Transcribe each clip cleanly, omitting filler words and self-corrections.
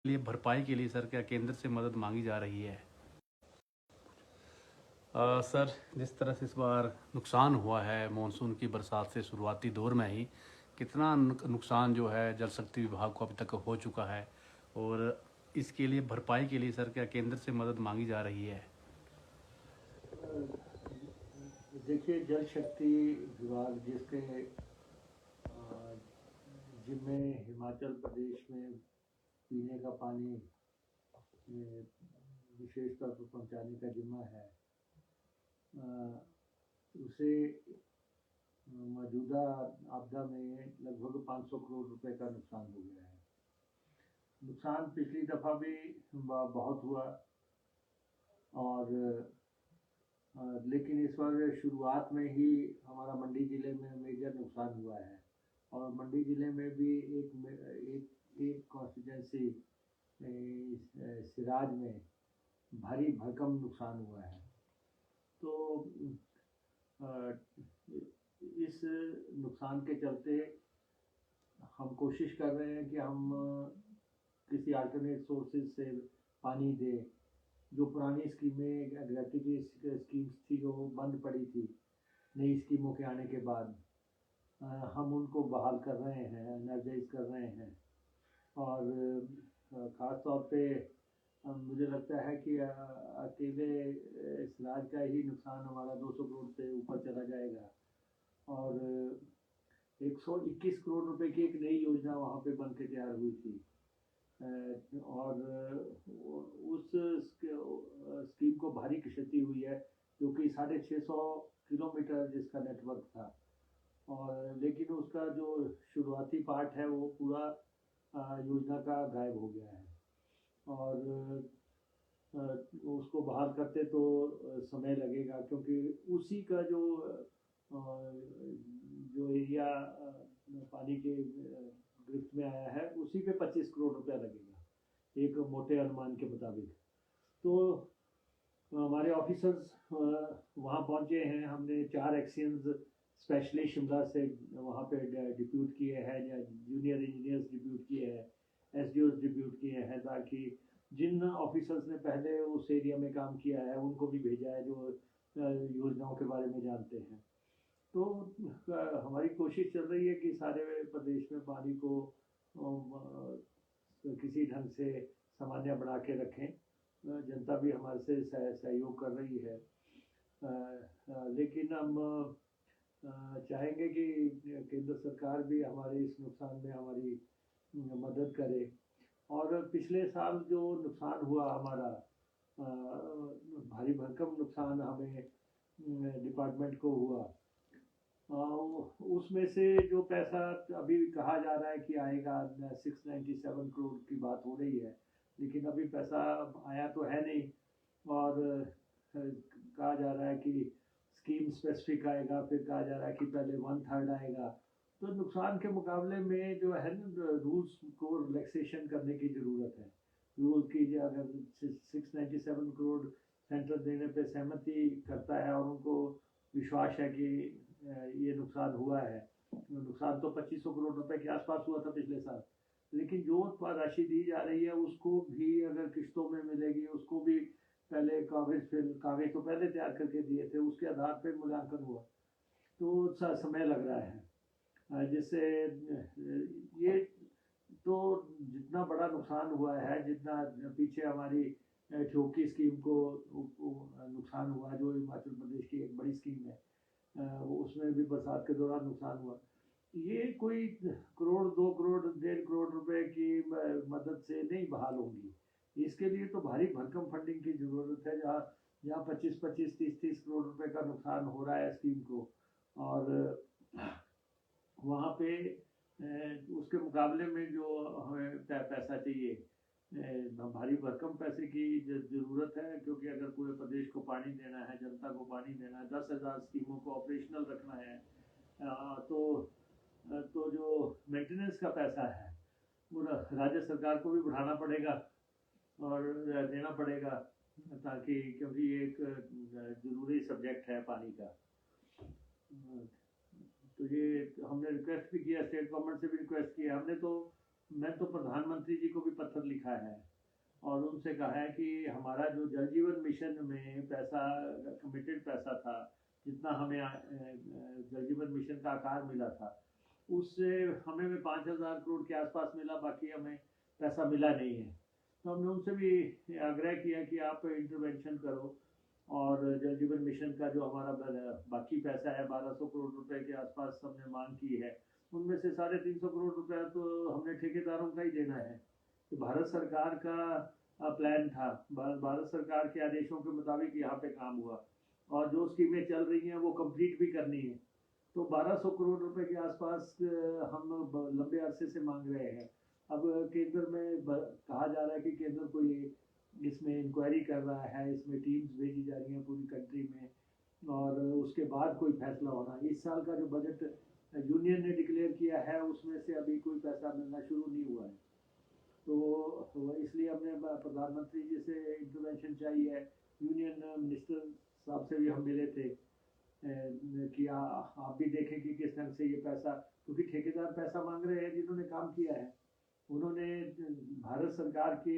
लिए भरपाई के लिए सर क्या केंद्र से मदद मांगी जा रही है? सर, जिस तरह से इस बार नुकसान हुआ है मानसून की बरसात से शुरुआती दौर में ही, कितना नुकसान जो है जल शक्ति विभाग को अभी तक हो चुका है, और इसके लिए भरपाई के लिए सर क्या केंद्र से मदद मांगी जा रही है? देखिए, जल शक्ति विभाग जिसके जिम्मे हिमाचल प्रदेश में पीने का पानी विशेष तौर पर पहुंचाने का जिम्मा है, उसे मौजूदा आपदा में लगभग 500 करोड़ रुपए का नुकसान हो गया है। नुकसान पिछली दफ़ा भी बहुत हुआ, और लेकिन इस बार शुरुआत में ही हमारा मंडी ज़िले में मेजर नुकसान हुआ है, और मंडी ज़िले में भी एक कॉन्स्टिट्यूंसी सिराज में भारी भरकम नुकसान हुआ है। तो इस नुकसान के चलते हम कोशिश कर रहे हैं कि हम किसी अल्टरनेट सोर्सेज से पानी दें। जो पुरानी स्कीमें, ग्रेट्युटी स्कीम्स थी जो बंद पड़ी थी नई स्कीमों के आने के बाद, हम उनको बहाल कर रहे हैं, एनर्जाइज कर रहे हैं। और ख़ास तौर पे मुझे लगता है कि अकेले सिराज का ही नुकसान हमारा 200 करोड़ से ऊपर चला जाएगा, और 121 करोड़ रुपए की एक नई योजना वहाँ पे बन के तैयार हुई थी, और उस स्कीम को भारी क्षति हुई है, जो कि 650 किलोमीटर जिसका नेटवर्क था, और लेकिन उसका जो शुरुआती पार्ट है वो पूरा योजना का गायब हो गया है, और उसको बहाल करते तो समय लगेगा, क्योंकि उसी का जो एरिया पानी के गिरफ्त में आया है उसी पे 25 करोड़ रुपया लगेगा एक मोटे अनुमान के मुताबिक। तो हमारे ऑफिसर्स वहाँ पहुँचे हैं। हमने 4 एक्सियंस स्पेशली शिमला से वहाँ पे डिप्यूट किए हैं, या जूनियर इंजीनियर्स डिप्यूट किए हैं, एसडीओस डिप्यूट किए हैं, ताकि जिन ऑफिसर्स ने पहले उस एरिया में काम किया है उनको भी भेजा है, जो योजनाओं के बारे में जानते हैं। तो हमारी कोशिश चल रही है कि सारे प्रदेश में पानी को किसी ढंग से सामान्य बना के रखें। जनता भी हमारे से सहयोग कर रही है, लेकिन हम चाहेंगे कि केंद्र सरकार भी हमारे इस नुकसान में हमारी मदद करे। और पिछले साल जो नुकसान हुआ हमारा, भारी भरकम नुकसान हमें डिपार्टमेंट को हुआ, उसमें से जो पैसा अभी कहा जा रहा है कि आएगा, 697 करोड़ की बात हो रही है, लेकिन अभी पैसा आया तो है नहीं, और कहा जा रहा है कि स्कीम स्पेसिफिक आएगा, फिर कहा जा रहा है कि पहले 1/3 आएगा। तो नुकसान के मुकाबले में जो है रूल्स को रिलैक्सेशन करने की ज़रूरत है। रूल की अगर 697 करोड़ सेंटर देने पे सहमति करता है, और उनको विश्वास है कि ये नुकसान हुआ है, नुकसान तो 2500 करोड़ रुपए के आसपास हुआ था पिछले साल, लेकिन जो राशि दी जा रही है उसको भी अगर किस्तों में मिलेगी, उसको भी पहले कागज तो पहले तैयार करके दिए थे, उसके आधार पर मूल्यांकन हुआ, तो समय लग रहा है। जिससे ये तो जितना बड़ा नुकसान हुआ है, जितना पीछे हमारी ठोकी स्कीम को नुकसान हुआ, जो हिमाचल प्रदेश की एक बड़ी स्कीम है, उसमें भी बरसात के दौरान नुकसान हुआ, ये कोई करोड़ 2 करोड़ 1.5 करोड़ रुपए की मदद से नहीं बहाल होंगी। इसके लिए तो भारी भरकम फंडिंग की ज़रूरत है, जहाँ जहाँ 25-25 30-30 करोड़ रुपए का नुकसान हो रहा है स्कीम को, और वहाँ पे उसके मुकाबले में जो हमें पैसा चाहिए, भारी भरकम पैसे की ज़रूरत है, क्योंकि अगर पूरे प्रदेश को पानी देना है, जनता को पानी देना है, 10,000 स्कीमों को ऑपरेशनल रखना है, तो जो मेंटेनेंस का पैसा है वो राज्य सरकार को भी बढ़ाना पड़ेगा और देना पड़ेगा, ताकि क्योंकि ये एक ज़रूरी सब्जेक्ट है पानी का। तो ये हमने रिक्वेस्ट भी किया, स्टेट गवर्नमेंट से भी रिक्वेस्ट किया हमने, तो मैं तो प्रधानमंत्री जी को भी पत्र लिखा है और उनसे कहा है कि हमारा जो जल जीवन मिशन में पैसा, कमिटेड पैसा था, जितना हमें जल जीवन मिशन का आकार मिला था, उससे हमें भी 5,000 करोड़ के आसपास मिला, बाकी हमें पैसा मिला नहीं है। तो हमने उनसे भी आग्रह किया कि आप इंटरवेंशन करो और जल जीवन मिशन का जो हमारा बाकी पैसा है 1,200 करोड़ रुपए के आसपास हमने मांग की है, उनमें से 350 करोड़ रुपया तो हमने ठेकेदारों का ही देना है। तो भारत सरकार का प्लान था, भारत सरकार के आदेशों के मुताबिक यहाँ पे काम हुआ और जो स्कीमें चल रही हैं वो कंप्लीट भी करनी है। तो 1,200 करोड़ रुपए के आसपास हम लंबे अरसे से मांग रहे हैं। अब केंद्र में कहा जा रहा है कि केंद्र कोई इसमें इंक्वायरी कर रहा है, इसमें टीम्स भेजी जा रही हैं पूरी कंट्री में और उसके बाद कोई फैसला होना। इस साल का जो बजट यूनियन ने डिक्लेयर किया है उसमें से अभी कोई पैसा मिलना शुरू नहीं हुआ है। तो इसलिए हमने प्रधानमंत्री जी से इंटरवेंशन चाहिए। यूनियन मिनिस्टर साहब से भी हम मिले थे कि आप भी देखें कि किस ढंग से ये पैसा, क्योंकि ठेकेदार पैसा मांग रहे हैं जिन्होंने काम किया है, उन्होंने भारत सरकार के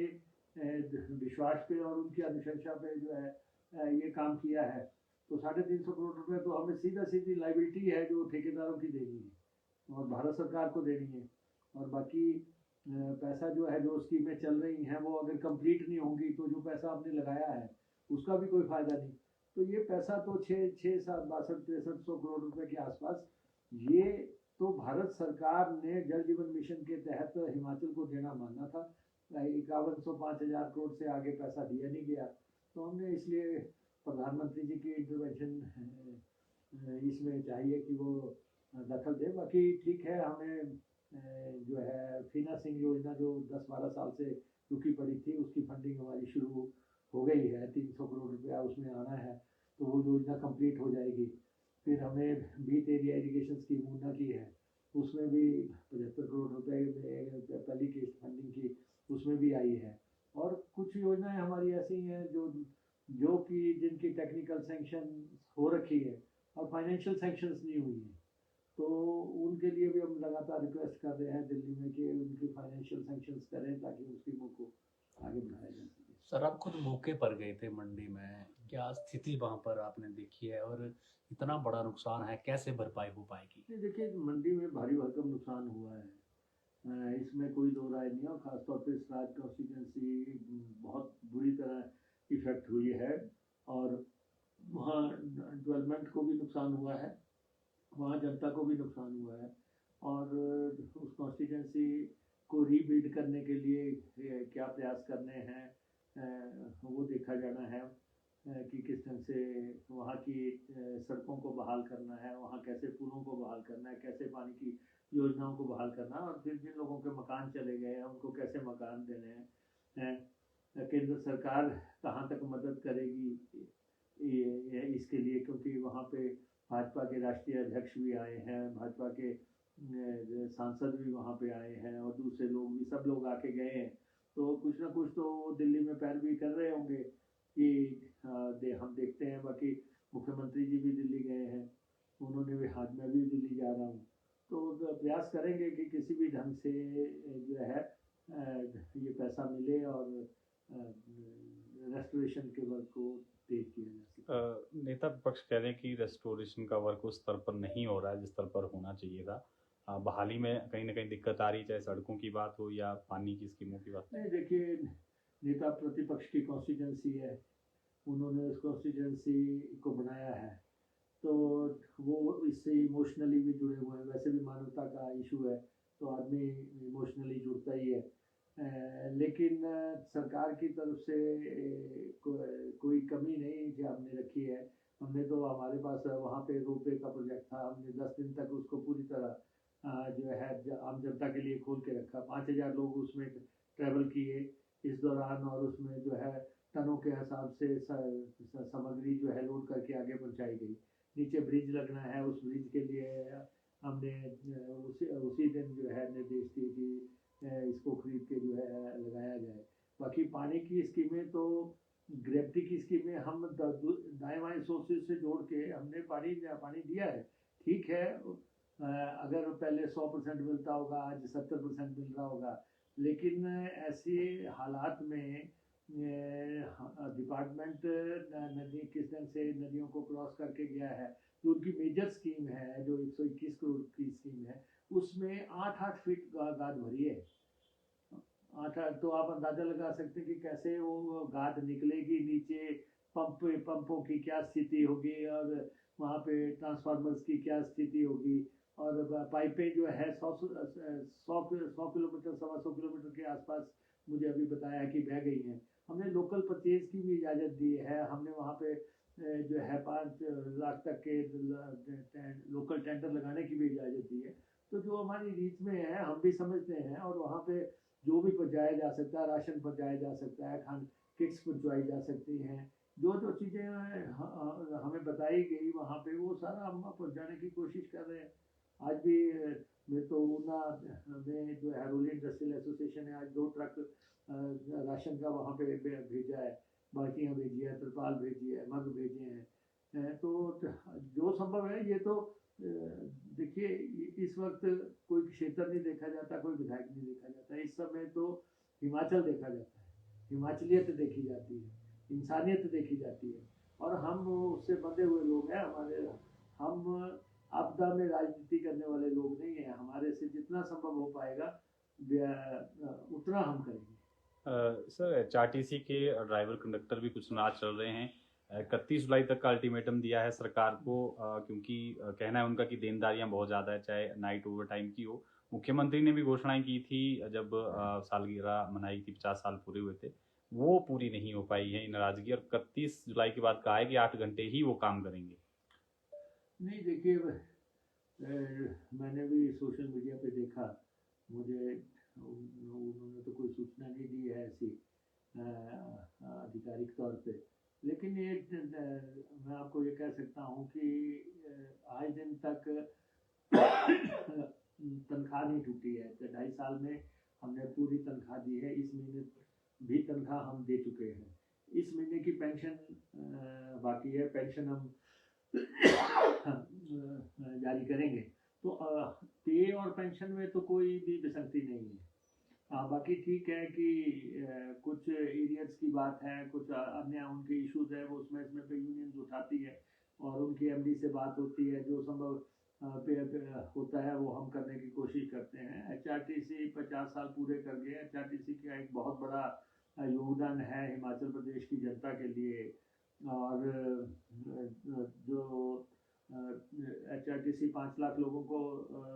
विश्वास पे और उनकी अनुशंसा पे जो है ये काम किया है। तो 350 करोड़ रुपए तो हमें सीधा सीधी लाइबिलिटी है जो ठेकेदारों की देनी है और भारत सरकार को देनी है। और बाकी पैसा जो है, जो स्कीमें चल रही हैं वो अगर कंप्लीट नहीं होंगी तो जो पैसा आपने लगाया है उसका भी कोई फायदा नहीं। तो ये पैसा तो 6, 7, 62, 63 सौ करोड़ रुपए के आसपास, ये तो भारत सरकार ने जल जीवन मिशन के तहत हिमाचल को देना मानना था। 5100 5,000 करोड़ से आगे पैसा दिया नहीं गया, तो हमने इसलिए प्रधानमंत्री जी की इंटरवेंशन इसमें चाहिए कि वो दखल दे। बाकी ठीक है, हमें जो है फीना सिंह योजना जो 10-12 साल से रुकी पड़ी थी, उसकी फंडिंग हमारी शुरू हो गई है। 300 करोड़ रुपया उसमें आना है, तो वो योजना कंप्लीट हो जाएगी। फिर हमें Beet area irrigation scheme Una की है, उसमें भी 75 करोड़ रुपए में पहली किस्त फंडिंग की उसमें भी आई है। और कुछ योजनाएं हमारी ऐसी हैं जो कि जिनकी टेक्निकल सैंक्शन हो रखी है और फाइनेंशियल सैंक्शंस नहीं हुई है, तो उनके लिए भी हम लगातार रिक्वेस्ट कर रहे हैं दिल्ली में कि उनकी फाइनेंशियल सैंक्शंस करें ताकि उन स्कीमों को आगे बढ़ाया जा सके। सर, आप खुद मौके पर गए थे मंडी में, क्या स्थिति वहां पर आपने देखी है और इतना बड़ा नुकसान है, कैसे भरपाई हो पाएगी? नहीं, देखिए मंडी में भारी भरकम नुकसान हुआ है, इसमें कोई दो राय नहीं है। और ख़ासतौर पे सराज कॉन्स्टिट्यूंसी बहुत बुरी तरह इफेक्ट हुई है और वहाँ डेवलपमेंट को भी नुकसान हुआ है, वहाँ जनता को भी नुकसान हुआ है। और उस कॉन्स्टिट्यूंसी को रीबिल्ड करने के लिए क्या प्रयास करने हैं वो देखा जाना है कि किस ढंग से वहाँ की सड़कों को बहाल करना है, वहाँ कैसे पुलों को बहाल करना है, कैसे पानी की योजनाओं को बहाल करना है और फिर जिन लोगों के मकान चले गए हैं उनको कैसे मकान देने हैं। केंद्र सरकार कहाँ तक मदद करेगी इसके लिए, क्योंकि वहाँ पे भाजपा के राष्ट्रीय अध्यक्ष भी आए हैं, भाजपा के सांसद भी वहाँ पे आए हैं और दूसरे लोग भी, सब लोग आके गए हैं। तो कुछ ना कुछ तो दिल्ली में पैरवी कर रहे होंगे कि हम देखते हैं। बाकी मुख्यमंत्री जी भी दिल्ली गए हैं, उन्होंने भी, आज मैं भी दिल्ली जा रहा हूँ, तो प्रयास करेंगे कि किसी भी ढंग से जो है ये पैसा मिले और रेस्टोरेशन के वर्क को तेज किया जा सके। नेता विपक्ष कह रहे हैं कि रेस्टोरेशन का वर्क उस स्तर पर नहीं हो रहा है जिस स्तर पर होना चाहिए था। बहाली में कहीं ना कहीं दिक्कत आ रही, चाहे सड़कों की बात हो या पानी की स्कीमों की बात। नहीं, देखिए नेता प्रतिपक्ष की कॉन्स्टिट्यूंसी है, उन्होंने उस कॉन्स्टिट्यूंसी को बनाया है, तो वो इससे इमोशनली भी जुड़े हुए हैं। वैसे भी मानवता का इशू है तो आदमी इमोशनली जुड़ता ही है। लेकिन सरकार की तरफ से कोई कमी नहीं जो हमने रखी है। हमने तो, हमारे पास वहाँ पे रोपवे का प्रोजेक्ट था, हमने 10 दिन तक उसको पूरी तरह जो है आम जनता के लिए खोल के रखा। 5,000 लोग उसमें ट्रैवल किए इस दौरान और उसमें जो है टनों के हिसाब से सामग्री जो है लोड करके आगे पहुँचाई गई। नीचे ब्रिज लगना है, उस ब्रिज के लिए हमने उसी दिन जो है निर्देश दिए कि इसको खरीद के जो है लगाया जाए। बाकी पानी की स्कीमें तो ग्रेविटी की स्कीमें हम दाएं बाएं सोर्सेज से जोड़ के हमने पानी दिया है, ठीक है। अगर पहले 100% मिलता होगा, आज 70% मिल रहा होगा। लेकिन ऐसे हालात में डिपार्टमेंट नदी किस ढंग से नदियों को क्रॉस करके गया है, जो उनकी मेजर स्कीम है, जो 121 करोड़ की स्कीम है, उसमें 8-8 फीट गाद भरी है। 8-8, तो आप अंदाजा लगा सकते हैं कि कैसे वो गाद निकलेगी नीचे, पंपों की क्या स्थिति होगी, और वहाँ पे ट्रांसफार्मर्स की क्या स्थिति होगी, और पाइपें जो है 100 किलोमीटर, 125 किलोमीटर के आसपास मुझे अभी बताया कि बह गई हैं। हमने लोकल परचेज की भी इजाज़त दी है। हमने वहाँ पे जो है 5 लाख तक के लोकल टेंडर लगाने की भी इजाज़त दी है। तो जो हमारी रीच में है हम भी समझते हैं, और वहाँ पे जो भी पहुँचाया जा सकता है, राशन पहुँचाया जा सकता है, खान किट्स पहुँचाई जा सकती हैं, जो चीज़ें हमें बताई गई वहाँ पे, वो सारा हम पहुँचाने की कोशिश कर रहे हैं। आज भी मैं तो ऊना में जो है रूरल इंडस्ट्रियल एसोसिएशन है, आज 2 ट्रक राशन का वहाँ पे भेजा है, बाल्टियाँ भेजी है, तिरपाल भेजी है, मग भेजे हैं। तो जो संभव है ये तो देखिए, इस वक्त कोई क्षेत्र नहीं देखा जाता, कोई विधायक नहीं देखा जाता, इस समय तो हिमाचल देखा जाता है, हिमाचलियत देखी जाती है, इंसानियत देखी जाती है, और हम उससे बंधे हुए लोग हैं। हम आपदा में राजनीति करने वाले लोग नहीं हैं। हमारे से जितना संभव हो पाएगा उतना हम करेंगे। सर, एचआरटीसी के ड्राइवर कंडक्टर भी कुछ नाराज चल रहे हैं। 31 जुलाई तक का अल्टीमेटम दिया है सरकार को, क्योंकि कहना है उनका कि देनदारियां बहुत ज़्यादा है, चाहे नाइट ओवर टाइम की हो। मुख्यमंत्री ने भी घोषणाएं की थी जब सालगिरह मनाई थी, 50 साल पूरे हुए थे, वो पूरी नहीं हो पाई है नाराजगी, और 31 जुलाई के बाद कहा है कि 8 घंटे ही वो काम करेंगे। नहीं, देखिए, मैंने भी सोशल मीडिया पे देखा, मुझे उन्होंने तो कोई सूचना नहीं दी है ऐसी आधिकारिक तौर पे। लेकिन ये मैं आपको ये कह सकता हूँ कि आज दिन तक तनख्वाह नहीं टूटी है। 2.5 साल में हमने पूरी तनख्वाह दी है। इस महीने भी तनख्वाह हम दे चुके हैं। इस महीने की पेंशन बाकी है, पेंशन हम जारी करेंगे। तो पे और पेंशन में तो कोई भी विसंगति नहीं है। बाकी ठीक है कि कुछ एरियर्स की बात है, कुछ अन्य उनके इश्यूज है, वो उसमें पे यूनियंस उठाती है, और उनकी एमडी से बात होती है, जो संभव पे होता है वो हम करने की कोशिश करते हैं। एचआरटीसी 50 साल पूरे कर गए। एचआरटीसी का एक बहुत बड़ा योगदान है हिमाचल प्रदेश की जनता के लिए, और जो एचआरटीसी 5 लाख लोगों को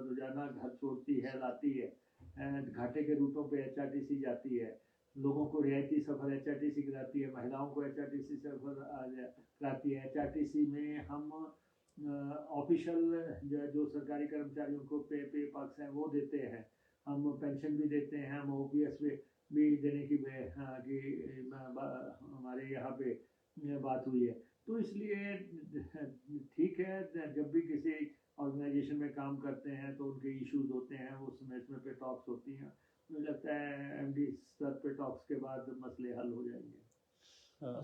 रोजाना घर छोड़ती है, लाती है, घाटे के रूटों पे एचआरटीसी जाती है, लोगों को रियायती सफ़र एचआरटीसी कराती है, महिलाओं को एचआरटीसी सफ़र कराती है। एचआरटीसी में हम ऑफिशियल जो सरकारी कर्मचारियों को पे पक्ष हैं वो देते हैं, हम पेंशन भी देते हैं, हम ओपीएस भी देने की हमारे यहाँ पे बात हुई है। तो इसलिए ठीक है, जब भी किसी ऑर्गेनाइजेशन में काम करते हैं तो उनके इश्यूज होते हैं, वो इसमें पे टॉक्स होती हैं। मुझे लगता है एमडी स्तर पे टॉक्स के बाद मसले हल हो जाएंगे।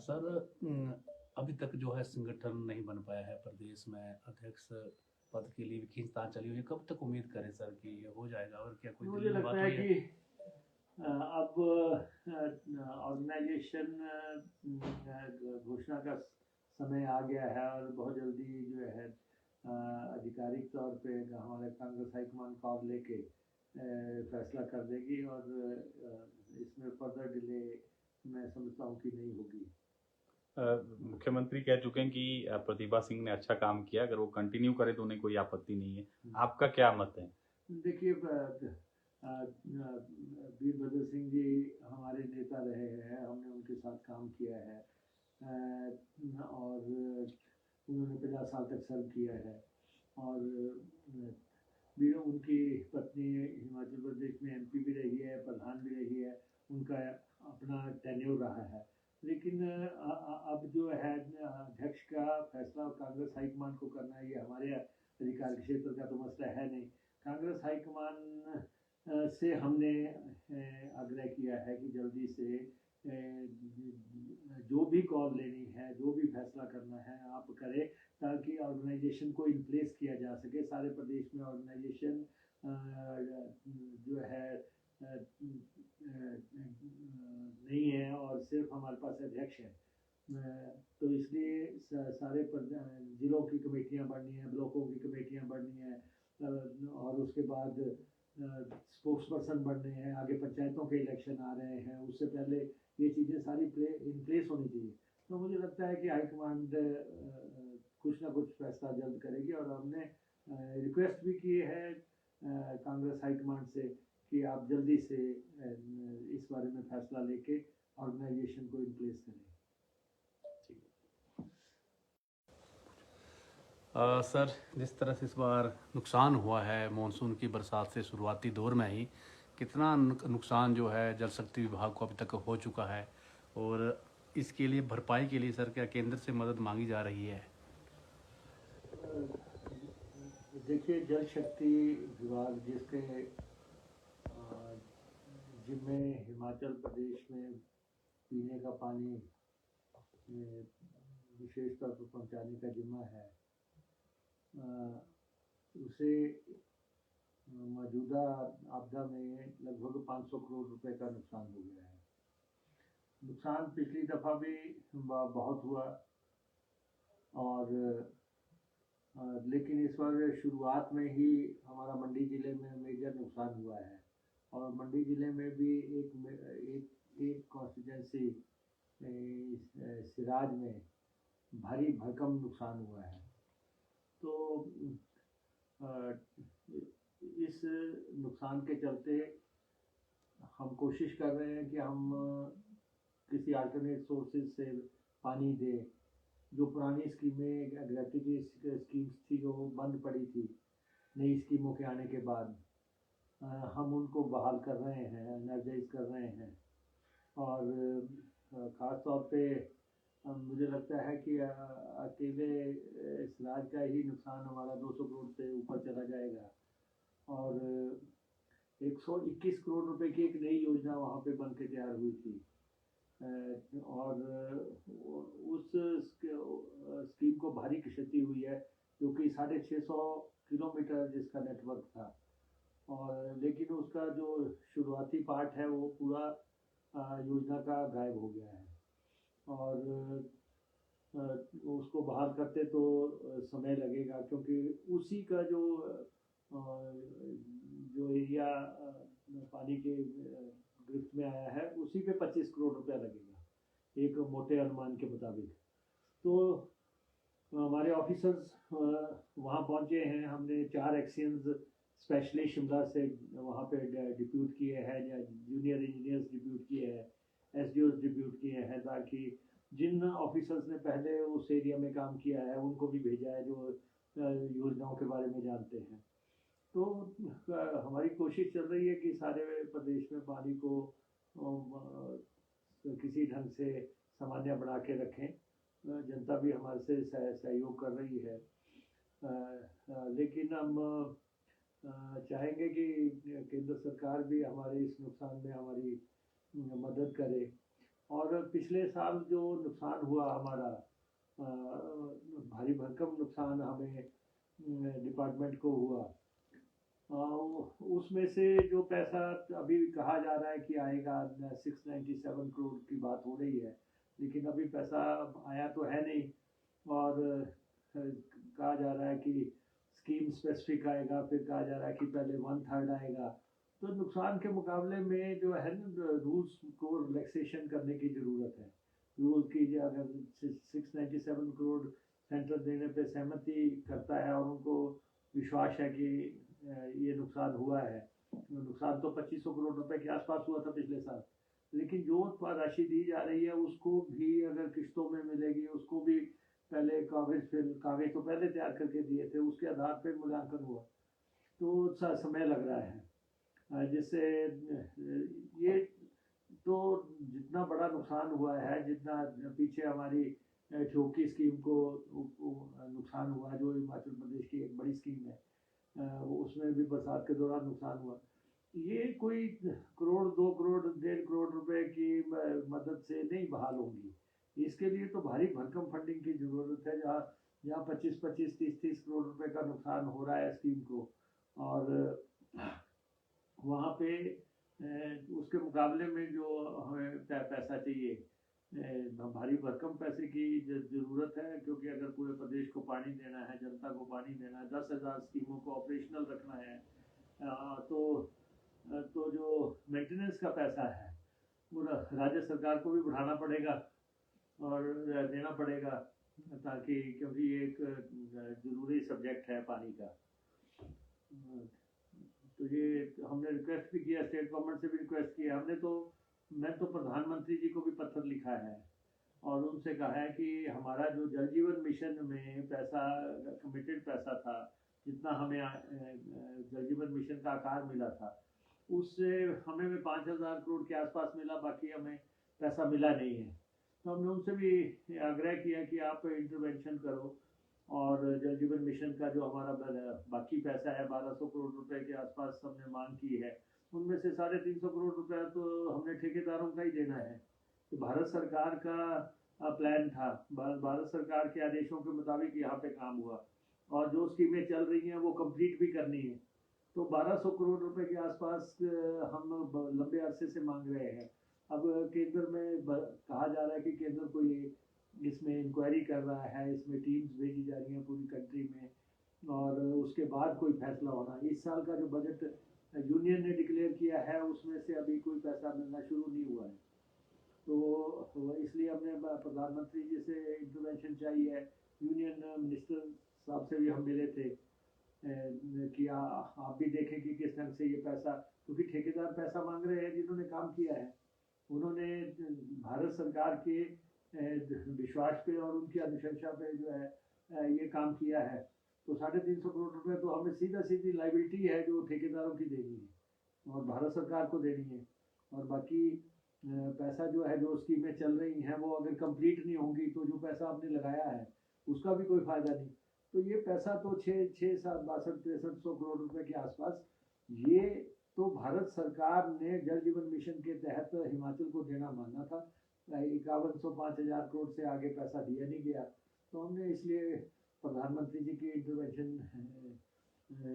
सर, अभी तक जो है संगठन नहीं बन पाया है प्रदेश में, अध्यक्ष पद के लिए भी खींचतान चली हुई है। कब तक उम्मीद करें सर कि ये हो जाएगा, और क्या कोई मुझे लगता है कि अब ऑर्गेनाइजेशन घोषणा का समय आ गया है, और बहुत जल्दी जो है आधिकारिक तौर पे हमारे कांग्रेस हाईकमान कॉल लेके फैसला कर देगी, और इसमें फर्दर डिले मैं समझता हूँ कि नहीं होगी। मुख्यमंत्री कह चुके हैं कि प्रतिभा सिंह ने अच्छा काम किया, अगर वो कंटिन्यू करे तो उन्हें कोई आपत्ति नहीं है। आपका क्या मत है? देखिए, वीरभद्र सिंह जी हमारे नेता रहे हैं, हमने उनके साथ काम किया है, और उन्होंने 50 साल तक सर्व किया है, और उनकी पत्नी हिमाचल प्रदेश में एमपी भी रही है, प्रधान भी रही है, उनका अपना टेन्योर रहा है। लेकिन अब जो है अध्यक्ष का फैसला कांग्रेस हाईकमान को करना है, ये हमारे अधिकार क्षेत्र का तो मसला है नहीं। कांग्रेस हाईकमान से हमने आग्रह किया है कि जल्दी से जो भी कॉल लेनी है, जो भी फैसला करना है आप करें, ताकि ऑर्गेनाइजेशन को इन प्लेस किया जा सके। सारे प्रदेश में ऑर्गेनाइजेशन जो है नहीं है और सिर्फ हमारे पास अध्यक्ष है। तो इसलिए सारे जिलों की कमेटियां बढ़नी है, ब्लॉकों की कमेटियां बढ़नी है, और उसके बाद स्पोक्स पर्सन बढ़ने हैं, आगे पंचायतों के इलेक्शन आ रहे हैं, उससे पहले ये चीज़ें सारी इन प्लेस होनी चाहिए। तो मुझे लगता है कि हाईकमांड कुछ ना कुछ फैसला जल्द करेगी, और हमने रिक्वेस्ट भी की है कांग्रेस हाईकमांड से कि आप जल्दी से इस बारे में फैसला लेके ऑर्गेनाइजेशन को इन प्लेस करें। सर, जिस तरह से इस बार नुकसान हुआ है मॉनसून की बरसात से शुरुआती दौर में ही, कितना नुकसान जो है जल शक्ति विभाग को अभी तक हो चुका है, और इसके लिए भरपाई के लिए सर क्या केंद्र से मदद मांगी जा रही है? देखिए, जल शक्ति विभाग जिसके जिम्मे हिमाचल प्रदेश में पीने का पानी विशेष तौर पर पहुँचाने का जिम्मा है, उसे मौजूदा आपदा में लगभग 500 करोड़ रुपए का नुकसान हो गया है। नुकसान पिछली दफ़ा भी बहुत हुआ, और लेकिन इस बार शुरुआत में ही हमारा मंडी ज़िले में मेजर नुकसान हुआ है, और मंडी ज़िले में भी एक कॉन्स्टिट्यूंसी सिराज में भारी भरकम नुकसान हुआ है। तो इस नुकसान के चलते हम कोशिश कर रहे हैं कि हम किसी अल्टरनेट सोर्सेज से पानी दें। जो पुरानी स्कीमें, ग्रेविटी स्कीम्स थी, जो बंद पड़ी थी नई स्कीमों के आने के बाद, हम उनको बहाल कर रहे हैं, एनर्जाइज कर रहे हैं। और ख़ास तौर पे मुझे लगता है कि अकेले सिराज का ही नुकसान हमारा 200 करोड़ से ऊपर चला जाएगा, और 121 करोड़ रुपए की एक नई योजना वहाँ पे बन के तैयार हुई थी, और उस स्कीम को भारी क्षति हुई है, जो कि 650 किलोमीटर जिसका नेटवर्क था, और लेकिन उसका जो शुरुआती पार्ट है वो पूरा योजना का गायब हो गया है, और उसको बहाल करते तो समय लगेगा, क्योंकि उसी का जो एरिया पानी के गिरफ्त में आया है, उसी पे 25 करोड़ रुपया लगेगा एक मोटे अनुमान के मुताबिक। तो हमारे ऑफिसर्स वहाँ पहुँचे हैं, हमने 4 एक्सचेंज स्पेशली शिमला से वहाँ पे डिप्यूट किए हैं, या जूनियर इंजीनियर्स डिप्यूट किए हैं, एसडीओस डिप्यूट किए हैं, ताकि जिन ऑफिसर्स ने पहले उस एरिया में काम किया है उनको भी भेजा है, जो योजनाओं के बारे में जानते हैं। तो हमारी कोशिश चल रही है कि सारे प्रदेश में पानी को किसी ढंग से सामान्य बना के रखें। जनता भी हमारे से सहयोग कर रही है, लेकिन हम चाहेंगे कि केंद्र सरकार भी हमारे इस नुकसान में हमारी मदद करे। और पिछले साल जो नुकसान हुआ हमारा, भारी भरकम नुकसान हमें डिपार्टमेंट को हुआ, उसमें से जो पैसा अभी कहा जा रहा है कि आएगा, 697 करोड़ की बात हो रही है, लेकिन अभी पैसा आया तो है नहीं, और कहा जा रहा है कि स्कीम स्पेसिफिक आएगा, फिर कहा जा रहा है कि पहले 1/3 आएगा। तो नुकसान के मुकाबले में जो है ना, रूल्स को रिलैक्सेशन करने की ज़रूरत है। रूल की अगर 697 करोड़ सेंटर देने पे सहमति करता है, और उनको विश्वास है कि ये नुकसान हुआ है, नुकसान तो 2500 करोड़ रुपए के आसपास हुआ था पिछले साल, लेकिन जो राशि दी जा रही है उसको भी अगर किस्तों में मिलेगी, उसको भी पहले कागज तो पहले तैयार करके दिए थे, उसके आधार पर मूल्यांकन हुआ, तो समय लग रहा है। जिससे ये तो जितना बड़ा नुकसान हुआ है, जितना पीछे हमारी ठोकी स्कीम को नुकसान हुआ, जो हिमाचल प्रदेश की एक बड़ी स्कीम है, उसमें भी बरसात के दौरान नुकसान हुआ, ये कोई करोड़ 2 करोड़ 1.5 करोड़ रुपए की मदद से नहीं बहाल होंगी। इसके लिए तो भारी भरकम फंडिंग की जरूरत है, जहाँ जहाँ 25-25 30-30 करोड़ रुपए का नुकसान हो रहा है स्कीम को, और वहाँ पे उसके मुकाबले में जो हमें पैसा चाहिए, भारी भरकम पैसे की जरूरत है, क्योंकि अगर पूरे प्रदेश को पानी देना है, जनता को पानी देना है, 10,000 स्कीमों को ऑपरेशनल रखना है, तो जो मेंटेनेंस का पैसा है वो राज्य सरकार को भी बढ़ाना पड़ेगा और देना पड़ेगा, ताकि क्योंकि ये एक जरूरी सब्जेक्ट है पानी का। तो ये हमने रिक्वेस्ट भी किया, स्टेट गवर्नमेंट से भी रिक्वेस्ट किया हमने, तो मैं तो प्रधानमंत्री जी को भी पत्र लिखा है और उनसे कहा है कि हमारा जो जल जीवन मिशन में पैसा, कमिटेड पैसा था, जितना हमें जल जीवन मिशन का आकार मिला था, उससे हमें 5,000 करोड़ के आसपास मिला, बाकी हमें पैसा मिला नहीं है। तो हमने उनसे भी आग्रह किया कि आप इंटरवेंशन करो और जल जीवन मिशन का जो हमारा बाकी पैसा है 1,200 करोड़ रुपए के आसपास हमने मांग की है, उनमें से 350 करोड़ रुपया तो हमने ठेकेदारों का ही देना है। तो भारत सरकार का प्लान था, भारत सरकार के आदेशों के मुताबिक यहाँ पे काम हुआ और जो स्कीमें चल रही हैं वो कंप्लीट भी करनी है। तो 1,200 करोड़ रुपए के आसपास हम लंबे अरसे से मांग रहे हैं। अब केंद्र में कहा जा रहा है कि केंद्र कोई इसमें इंक्वायरी कर रहा है, इसमें टीम्स भेजी जा रही हैं पूरी कंट्री में और उसके बाद कोई फैसला होना। इस साल का जो बजट यूनियन ने डिक्लेयर किया है उसमें से अभी कोई पैसा मिलना शुरू नहीं हुआ है, तो इसलिए हमने प्रधानमंत्री जी से इंटरवेंशन चाहिए है। यूनियन मिनिस्टर साहब से भी हम मिले थे कि आप भी देखें कि किस ढंग से ये पैसा, क्योंकि ठेकेदार पैसा मांग रहे हैं जिन्होंने काम किया है, उन्होंने भारत सरकार के विश्वास पे और उनकी अनुशंसा पे जो है ये काम किया है। तो 350 करोड़ रुपए तो हमें सीधा सीधी लाइबिलिटी है जो ठेकेदारों की देनी है और भारत सरकार को देनी है, और बाकी पैसा जो है, जो स्कीमें चल रही हैं वो अगर कंप्लीट नहीं होंगी तो जो पैसा आपने लगाया है उसका भी कोई फायदा नहीं। तो ये पैसा तो 6-7 62 63 करोड़ रुपए के आसपास, ये तो भारत सरकार ने जल जीवन मिशन के तहत हिमाचल को देना माना था। 5105,000 करोड़ से आगे पैसा दिया नहीं गया, तो हमने इसलिए प्रधानमंत्री जी की इंटरवेंशन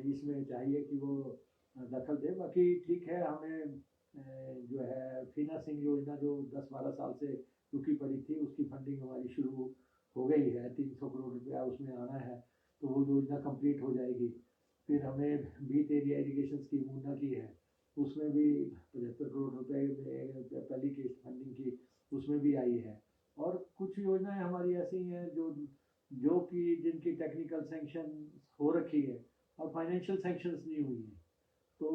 इसमें चाहिए कि वो दखल दे। बाकी ठीक है, हमें जो है फीना सिंह योजना जो 10-12 साल से रुकी पड़ी थी, उसकी फंडिंग हमारी शुरू हो गई है। 300 करोड़ रुपया उसमें आना है, तो वो योजना कंप्लीट हो जाएगी। फिर हमें Beet area irrigation scheme Una की है, उसमें भी 75 करोड़ रुपए पहली किस्त फंडिंग की उसमें भी आई है। और कुछ योजनाएं हमारी ऐसी हैं जो कि जिनकी टेक्निकल सैंक्शन हो रखी है और फाइनेंशियल सैंक्शंस नहीं हुई है, तो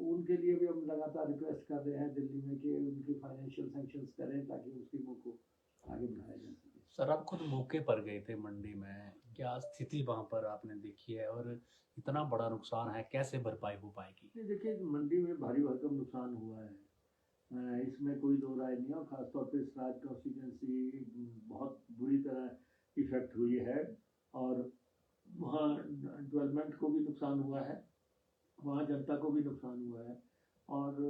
उनके लिए भी हम लगातार रिक्वेस्ट कर रहे हैं दिल्ली में कि उनकी फाइनेंशियल सैंक्शंस करें ताकि उस स्कीमों को आगे बढ़ाया जा सके। सर, आप खुद मौके पर गए थे मंडी में, क्या स्थिति वहां पर आपने देखी है और इतना बड़ा नुकसान है, कैसे भरपाई हो पाएगी? नहीं, देखिए मंडी में भारी भरकम नुकसान हुआ है, इसमें कोई दो राय नहीं है, और खासतौर पर सराज कॉन्स्टिट्यूंसी बहुत बुरी तरह इफेक्ट हुई है और वहाँ डेवलपमेंट को भी नुकसान हुआ है, वहाँ जनता को भी नुकसान हुआ है, और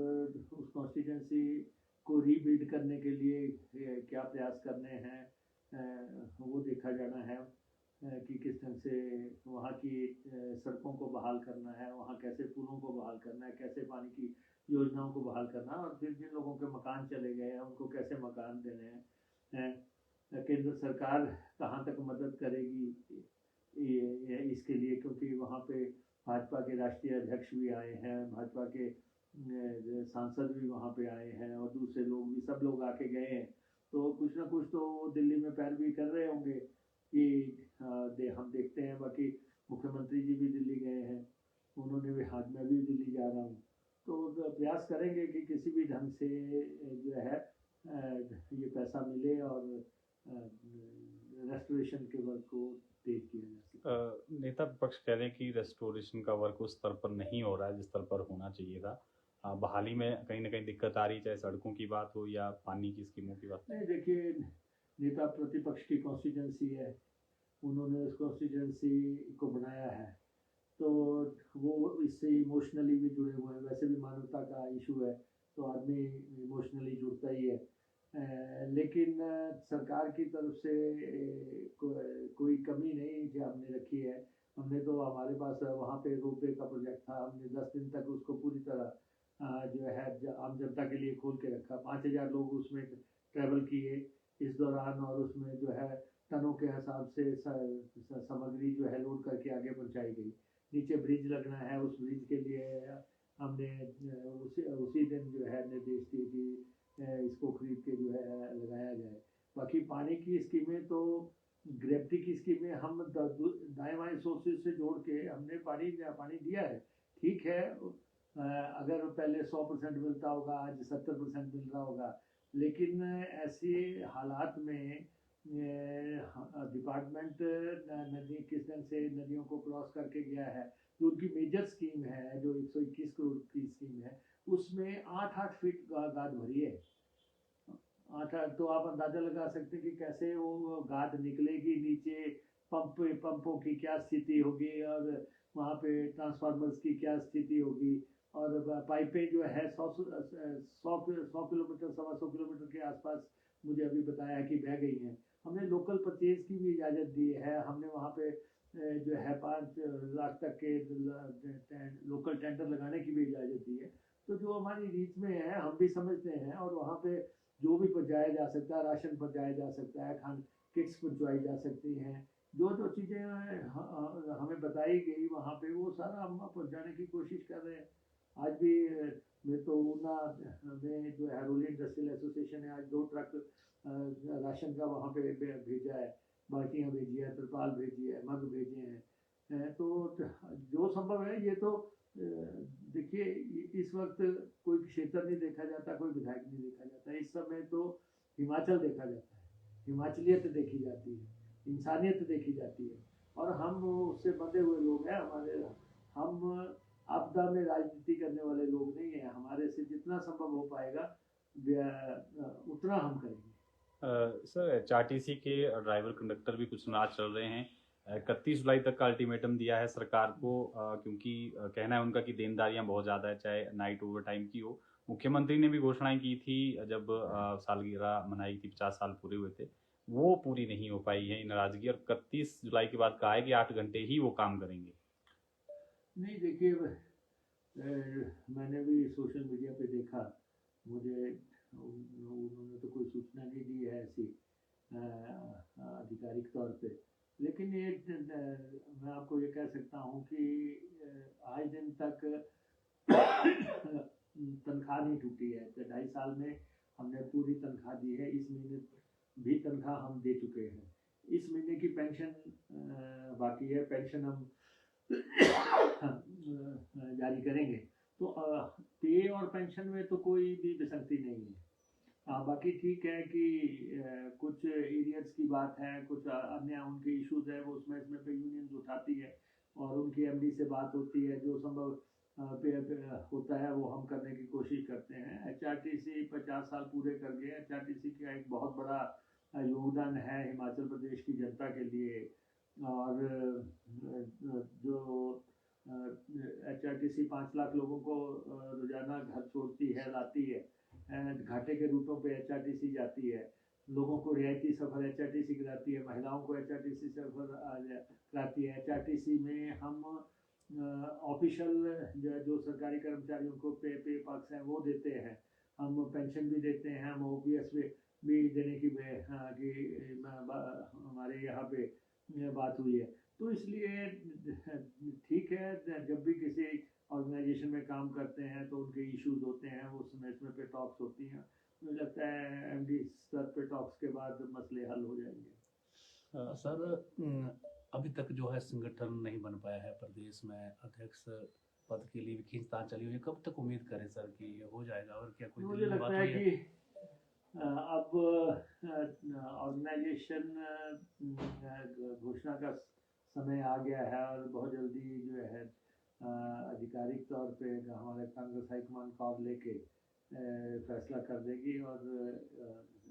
उस कॉन्स्टिट्यूंसी को रीबिल्ड करने के लिए क्या प्रयास करने हैं वो देखा जाना है कि किस ढंग से वहाँ की सड़कों को बहाल करना है, वहाँ कैसे पुलों को बहाल करना है, कैसे पानी की योजनाओं को बहाल करना है, और फिर जिन लोगों के मकान चले गए हैं उनको कैसे मकान देने हैं। केंद्र सरकार कहाँ तक मदद करेगी इसके लिए, क्योंकि वहाँ पे भाजपा के राष्ट्रीय अध्यक्ष भी आए हैं, भाजपा के सांसद भी वहाँ पे आए हैं और दूसरे लोग भी, सब लोग आके गए हैं, तो कुछ ना कुछ तो दिल्ली में पैरवी कर रहे होंगे कि हम देखते हैं। बाकी मुख्यमंत्री जी भी दिल्ली गए हैं, उन्होंने भी, हाथ में भी दिल्ली जा रहा हूँ, तो प्रयास करेंगे कि किसी भी ढंग से जो है ये पैसा मिले और रेस्टोरेशन के वर्क को तेज किया जा सके। नेता विपक्ष कह रहे हैं कि रेस्टोरेशन का वर्क उस स्तर पर नहीं हो रहा है जिस स्तर पर होना चाहिए था। बहाली में कहीं ना कहीं दिक्कत आ रही, चाहे सड़कों की बात हो या पानी की स्कीमों की बात। नहीं, देखिए नेता प्रतिपक्ष की कॉन्स्टिट्यूंसी है, उन्होंने उस कॉन्स्टिट्यूंसी को बनाया है, तो वो इससे इमोशनली भी जुड़े हुए हैं। वैसे भी मानवता का इशू है तो आदमी इमोशनली जुड़ता ही है। लेकिन सरकार की तरफ से कोई कमी नहीं जो हमने रखी है। हमने तो हमारे पास वहाँ पे रोपवे का प्रोजेक्ट था, हमने 10 दिन तक उसको पूरी तरह जो है आम जनता के लिए खोल के रखा। 5,000 लोग उसमें ट्रैवल किए इस दौरान, और उसमें जो है टनों के हिसाब से सामग्री जो है लोड करके आगे पहुंचाई गई। नीचे ब्रिज लगना है, उस ब्रिज के लिए हमने उसी दिन जो है निर्देश दिए कि इसको खरीद के जो है लगाया जाए। बाकी पानी की स्कीमें तो ग्रेविटी की स्कीमें हम दाएं बाएं सोर्सेज से जोड़ के हमने पानी दिया है। ठीक है, अगर पहले 100% मिलता होगा, आज 70% मिल रहा होगा, लेकिन ऐसे हालात में डिपार्टमेंट नदी किस ढंग से नदियों को क्रॉस करके गया है। जो उनकी मेजर स्कीम है, जो 121 करोड़ की स्कीम है, उसमें 8-8 फीट गाद भरी है। 8-8, तो आप अंदाजा लगा सकते हैं कि कैसे वो गाद निकलेगी नीचे। पंपों की क्या स्थिति होगी, और वहाँ पे ट्रांसफार्मर्स की क्या स्थिति होगी, और पाइपें जो है 100 किलोमीटर, 125 किलोमीटर के आसपास मुझे अभी बताया कि बह गई हैं। हमने लोकल परचेज की भी इजाज़त दी है। हमने वहाँ पे जो है 5 लाख तक के लोकल टेंडर लगाने की भी इजाज़त दी है। तो जो हमारी रीच में है हम भी समझते हैं, और वहाँ पे जो भी पहुँचाया जा सकता है, राशन पहुँचाया जा सकता है, खान किट्स पहुँचवाई जा सकती हैं, जो जो चीज़ें हमें बताई गई वहाँ पे, वो सारा हम पहुँचाने की कोशिश कर रहे हैं। आज भी मैं तो ऊना में जो हरोली इंडस्ट्रियल एसोसिएशन है, आज 2 ट्रक राशन का वहाँ पे भेजा है, बाल्टियाँ भेजी है, तिरपाल भेजी है, मग भेजे हैं। तो जो संभव है ये तो देखिए, इस वक्त कोई क्षेत्र नहीं देखा जाता, कोई विधायक नहीं देखा जाता, इस समय तो हिमाचल देखा जाता है, हिमाचलियत देखी जाती है, इंसानियत देखी जाती है। और हम उससे बंधे हुए लोग हैं। हम आपदा में राजनीति करने वाले लोग नहीं हैं। हमारे से जितना संभव हो पाएगा उतना हम करेंगे। सर, एचआरटीसी के ड्राइवर कंडक्टर भी कुछ नाराज चल रहे हैं। 31 जुलाई तक का अल्टीमेटम दिया है सरकार को, क्योंकि कहना है उनका कि देनदारियां बहुत ज़्यादा है, चाहे नाइट ओवर टाइम की हो। मुख्यमंत्री ने भी घोषणाएं की थी जब सालगिरह मनाई थी, 50 साल पूरे हुए थे, वो पूरी नहीं हो पाई है नाराजगी, और 31 जुलाई के बाद कहा है कि 8 घंटे ही वो काम करेंगे। नहीं, देखिए, मैंने भी सोशल मीडिया पे देखा, मुझे उन्होंने तो कोई सूचना नहीं दी है ऐसी आधिकारिक तौर पे। लेकिन ये मैं आपको ये कह सकता हूँ कि आज दिन तक तनख्वाह नहीं टूटी है। तो 2.5 साल में हमने पूरी तनख्वाह दी है। इस महीने भी तनख्वाह हम दे चुके हैं। इस महीने की पेंशन बाकी है, पेंशन हम जारी करेंगे। तो पे और पेंशन में तो कोई भी विसंगति नहीं है। हाँ, बाकी ठीक है कि कुछ एरियर्स की बात है, कुछ अन्य उनके इश्यूज है, वो उसमें पे यूनियन उठाती है और उनकी एमडी से बात होती है। जो संभव पे होता है वो हम करने की कोशिश करते हैं। एचआरटीसी 50 साल पूरे कर गए। एचआरटीसी का एक बहुत बड़ा योगदान है हिमाचल प्रदेश की जनता के लिए। और जो एचआरटीसी 5 लाख लोगों को रोजाना घर छोड़ती है, लाती है, घाटे के रूटों पे एचआरटीसी जाती है, लोगों को रियायती सफ़र एचआरटीसी कराती है, महिलाओं को एचआरटीसी सफ़र कराती है। एचआरटीसी में हम ऑफिशियल जो सरकारी कर्मचारियों को पे पक्ष हैं वो देते हैं, हम पेंशन भी देते हैं, हम ओपीएस भी देने की हमारे यहाँ पे बात हुई है। तो इसलिए ठीक है, जब भी किसी ऑर्गेनाइजेशन में काम करते हैं तो उनके इश्यूज होते हैं, वो समय पे टॉक्स होती हैं। मुझे लगता है एमडी स्तर पे टॉक्स के बाद मसले हल हो जाएंगे। सर, अभी तक जो है संगठन नहीं बन पाया है प्रदेश में, अध्यक्ष पद के लिए भी खींचतान चली हुई है। कब तक उम्मीद करें सर कि ये हो जाएगा, और क्या कोई मुझे लगता है कि अब ऑर्गेनाइजेशन घोषणा का समय आ गया है, और बहुत जल्दी जो है आधिकारिक तौर पे हमारे कांग्रेस हाईकमान कॉल लेके फैसला कर देगी, और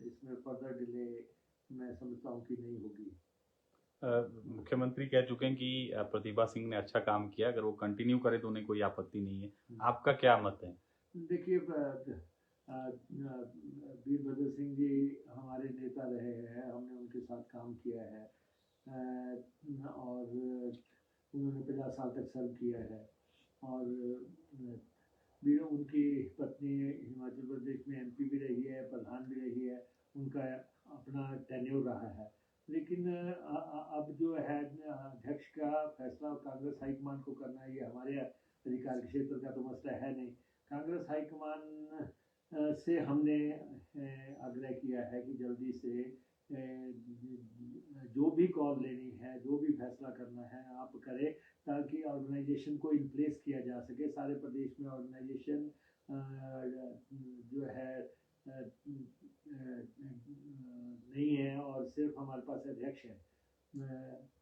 इसमें फर्दर डिले मैं समझता हूँ कि नहीं होगी। मुख्यमंत्री कह चुके हैं कि प्रतिभा सिंह ने अच्छा काम किया, अगर वो कंटिन्यू करे तो उन्हें कोई आपत्ति नहीं है। आपका क्या मत है? देखिए, वीरभद्र सिंह जी हमारे नेता रहे हैं, हमने उनके साथ काम किया है, और उन्होंने 50 साल तक सर्व किया है। और भी उनकी पत्नी हिमाचल प्रदेश में एमपी भी रही है, प्रधान भी रही है, उनका अपना टेन्योर रहा है। लेकिन अब जो है अध्यक्ष का फैसला कांग्रेस हाईकमान को करना है, ये हमारे अधिकार के क्षेत्र का तो मसला है नहीं। कांग्रेस हाईकमान से हमने आग्रह किया है कि जल्दी से जो भी कॉल लेनी है, जो भी फैसला करना है आप करें, ताकि ऑर्गेनाइजेशन को इन प्लेस किया जा सके। सारे प्रदेश में ऑर्गेनाइजेशन जो है नहीं है, और सिर्फ हमारे पास अध्यक्ष है।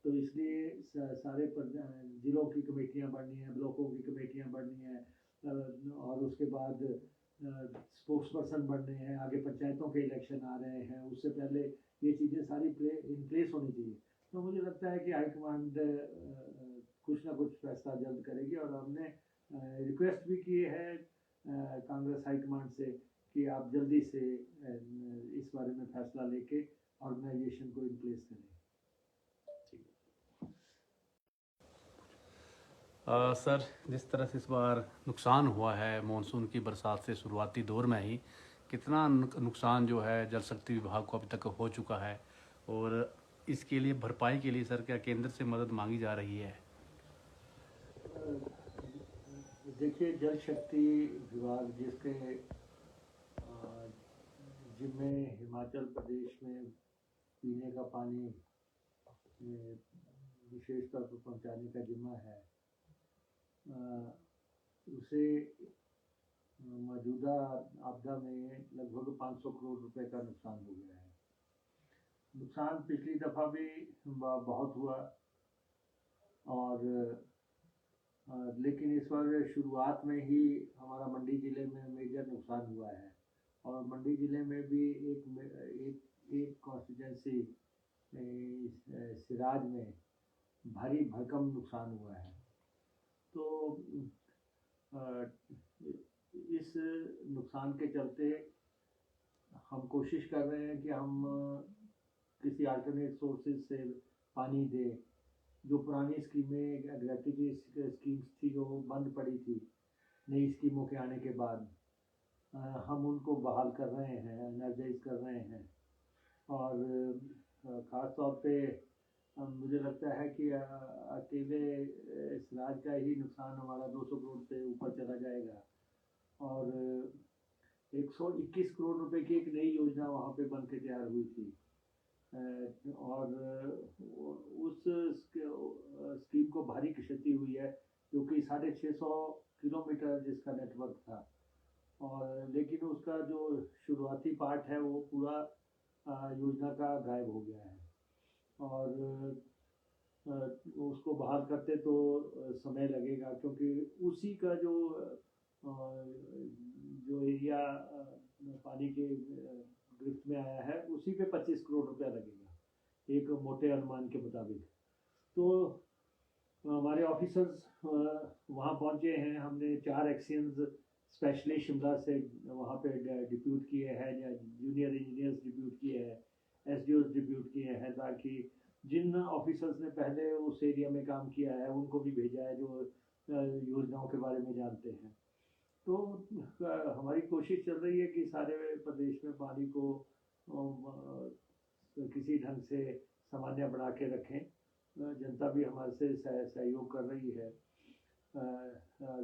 तो इसलिए सारे जिलों की कमेटियां बढ़नी है, ब्लॉकों की कमेटियां बढ़नी है, और उसके बाद स्पोक्स पर्सन बढ़ने हैं, आगे पंचायतों के इलेक्शन आ रहे हैं, उससे पहले ये चीज़ें सारी इन प्लेस होनी चाहिए। तो मुझे लगता है कि हाईकमांड कुछ ना कुछ फैसला जल्द करेगी, और हमने रिक्वेस्ट भी की है कांग्रेस हाईकमांड से कि आप जल्दी से इस बारे में फैसला लेके ऑर्गेनाइजेशन को इन प्लेस करें। सर, जिस तरह से इस बार नुकसान हुआ है मॉनसून की बरसात से शुरुआती दौर में ही, कितना नुकसान जो है जल शक्ति विभाग को अभी तक हो चुका है, और इसके लिए भरपाई के लिए सर क्या केंद्र से मदद मांगी जा रही है? देखिए, जल शक्ति विभाग जिसके जिम्मे हिमाचल प्रदेश में पीने का पानी विशेष तौर पर पहुँचाने का जिम्मा है, उसे मौजूदा आपदा में लगभग 500 करोड़ रुपए का नुकसान हो गया है। नुकसान पिछली दफ़ा भी बहुत हुआ, और लेकिन इस बार शुरुआत में ही हमारा मंडी ज़िले में मेजर नुकसान हुआ है, और मंडी ज़िले में भी एक कॉन्स्टिट्यूंसी सिराज में भारी भरकम नुकसान हुआ है। तो इस नुकसान के चलते हम कोशिश कर रहे हैं कि हम किसी अल्टरनेट सोर्सेज से पानी दें। जो पुरानी स्कीमें, ग्रेट्युटी स्कीम्स थी जो बंद पड़ी थी नई स्कीमों के आने के बाद, हम उनको बहाल कर रहे हैं, एनर्जाइज कर रहे हैं। और ख़ास तौर पे मुझे लगता है कि अकेले सिराज का ही नुकसान हमारा 200 करोड़ से ऊपर चला जाएगा, और 121 करोड़ रुपए की एक नई योजना वहाँ पे बन के तैयार हुई थी, और उस स्कीम को भारी क्षति हुई है, क्योंकि 650 किलोमीटर जिसका नेटवर्क था, और लेकिन उसका जो शुरुआती पार्ट है वो पूरा योजना का गायब हो गया है, और उसको बहाल करते तो समय लगेगा, क्योंकि उसी का जो एरिया पानी के गिरफ्त में आया है, उसी पे 25 करोड़ रुपया लगेगा एक मोटे अनुमान के मुताबिक। तो हमारे ऑफिसर्स वहाँ पहुँचे हैं, हमने 4 एक्शंस स्पेशली शिमला से वहाँ पे डिप्यूट किए हैं, या जूनियर इंजीनियर्स डिप्यूट किए हैं, एसडीओस डिप्यूट किए हैं, ताकि जिन ऑफिसर्स ने पहले उस एरिया में काम किया है उनको भी भेजा है, जो योजनाओं के बारे में जानते हैं। तो हमारी कोशिश चल रही है कि सारे प्रदेश में पानी को किसी ढंग से सामान्य बना के रखें। जनता भी हमारे से सहयोग कर रही है,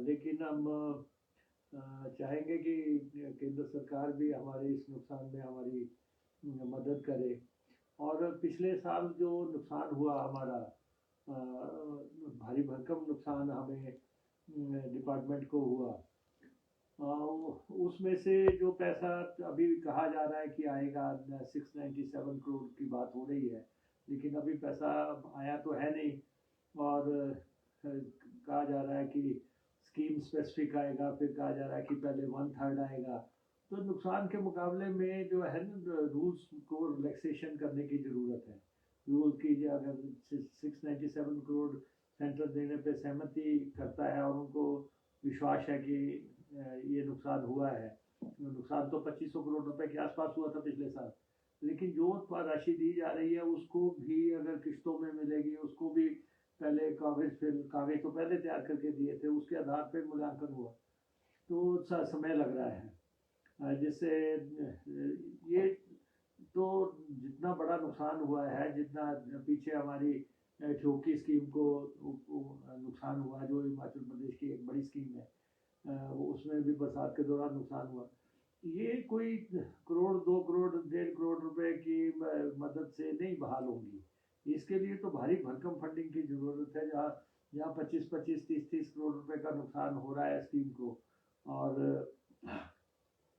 लेकिन हम चाहेंगे कि केंद्र सरकार भी हमारे इस नुकसान में हमारी मदद करे। और पिछले साल जो नुकसान हुआ हमारा, भारी भरकम नुकसान हमें डिपार्टमेंट को हुआ, उसमें से जो पैसा अभी कहा जा रहा है कि आएगा, 697 करोड़ की बात हो रही है, लेकिन अभी पैसा आया तो है नहीं, और कहा जा रहा है कि स्कीम स्पेसिफिक आएगा, फिर कहा जा रहा है कि पहले 1/3 आएगा। तो नुकसान के मुकाबले में जो है ना, रूल्स को रिलैक्सेशन करने की ज़रूरत है, रूल की अगर 697 करोड़ सेंटर देने पे सहमति करता है और उनको विश्वास है कि ये नुकसान हुआ है। नुकसान तो 2500 करोड़ रुपए के आसपास हुआ था पिछले साल, लेकिन जो राशि दी जा रही है उसको भी अगर किस्तों में मिलेगी, उसको भी पहले कागज तो पहले तैयार करके दिए थे, उसके आधार पर मूल्यांकन हुआ तो समय लग रहा है। जिससे ये तो जितना बड़ा नुकसान हुआ है, जितना पीछे हमारी ठोकी स्कीम को नुकसान हुआ, जो हिमाचल प्रदेश की एक बड़ी स्कीम है, उसमें भी बरसात के दौरान नुकसान हुआ। ये कोई करोड़ 2 करोड़ 1.5 करोड़ रुपए की मदद से नहीं बहाल होंगी। इसके लिए तो भारी भरकम फंडिंग की जरूरत है। जहाँ जहाँ 25-25 30-30 करोड़ रुपए का नुकसान हो रहा है स्कीम को, और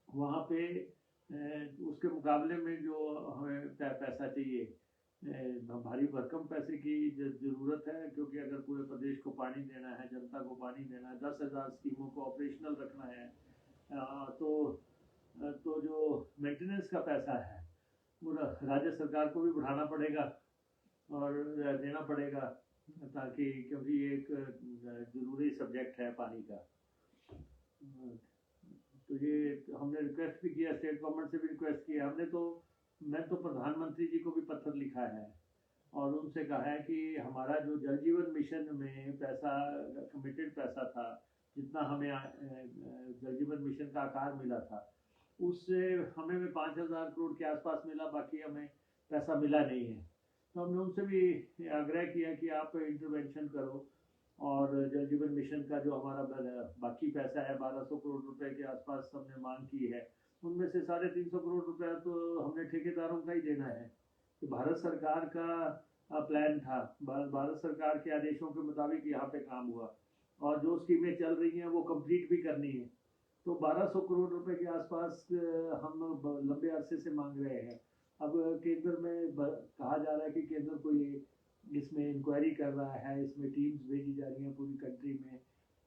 वहाँ पे उसके मुकाबले में जो हमें पैसा चाहिए, भारी भरकम पैसे की ज़रूरत है, क्योंकि अगर पूरे प्रदेश को पानी देना है, जनता को पानी देना है, 10,000 स्कीमों को ऑपरेशनल रखना है, तो जो मेंटेनेंस का पैसा है वो राज्य सरकार को भी बढ़ाना पड़ेगा और देना पड़ेगा, ताकि क्योंकि ये एक ज़रूरी सब्जेक्ट है पानी का। तो ये हमने रिक्वेस्ट भी किया, स्टेट गवर्नमेंट से भी रिक्वेस्ट किया हमने। मैं तो प्रधानमंत्री जी को भी पत्र लिखा है और उनसे कहा है कि हमारा जो जल जीवन मिशन में पैसा, कमिटेड पैसा था, जितना हमें जल जीवन मिशन का आकार मिला था, उससे हमें 5,000 करोड़ के आसपास मिला, बाकी हमें पैसा मिला नहीं है। तो हमने उनसे भी आग्रह किया कि आप इंटरवेंशन करो और जल जीवन मिशन का जो हमारा बाकी पैसा है 1,200 करोड़ रुपए के आसपास हमने मांग की है, उनमें से 350 करोड़ रुपया तो हमने ठेकेदारों का ही देना है। कि भारत सरकार का प्लान था, भारत सरकार के आदेशों के मुताबिक यहाँ पे काम हुआ और जो स्कीमें चल रही हैं वो कंप्लीट भी करनी है। तो 1,200 करोड़ रुपए के आसपास हम लंबे अरसे से मांग रहे हैं। अब केंद्र में कहा जा रहा है कि केंद्र को ये इसमें इंक्वायरी कर रहा है, इसमें टीम्स भेजी जा रही हैं पूरी कंट्री में